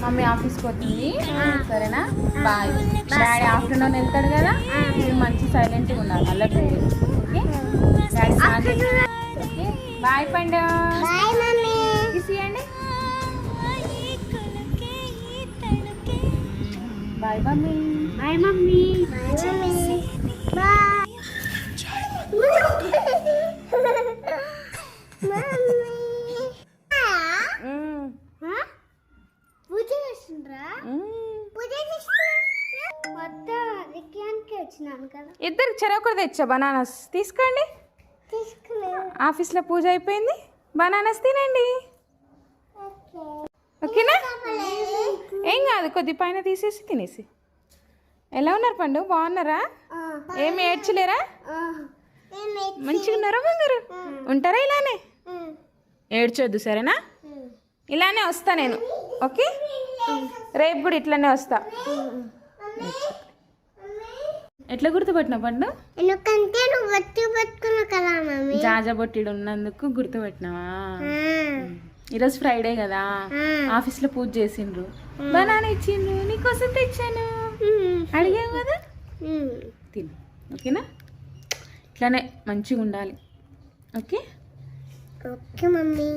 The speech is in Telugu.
మమ్మీ ఆఫీస్కి పోతుంది సరేనా బాయ్ డాడీ ఆఫ్టర్నూన్ వెళ్తాడు కదా మీరు మంచి సైలెంట్గా ఉండాలి అలా ఓకే డాడీ ఓకే బాయ్ పండు తీసియండి bye mummy bye mummy bye పూజ చేస్తుండ్రా పూజ వచ్చినాను కదా ఇద్దరు చెరొకరు తెచ్చా బనానాస్ తీసుకోండి ఆఫీస్లో పూజ అయిపోయింది బనానాస్ తినండి ఓకేనా ఏం కాదు కొద్ది పైన తీసేసి తినేసి ఎలా ఉన్నారు పండు బాగున్నారా ఏమి ఏడ్చలేరా మంచిగా ఉన్నారా బంగారు ఉంటారా ఇలానే ఏడ్చొద్దు సరేనా ఇలానే వస్తా నేను ఓకే రేపు కూడా ఇట్లానే వస్తా ఎట్లా గుర్తుపట్టినా పండు ఎందుకంటే నువ్వు బొట్టు పెట్టుకున్నావు కదా మమ్మీ జాజా బొట్టిడు ఉన్నందుకు గుర్తుపెట్టినావా ఈరోజు ఫ్రైడే కదా ఆఫీస్లో పూజ చేసిండ్రు బనానా ఇచ్చిండ్రు నీకోసం తెచ్చాను అడిగావు కదా తిను ఓకేనా ఇట్లానే మంచిగా ఉండాలి ఓకే ఓకే మమ్మీ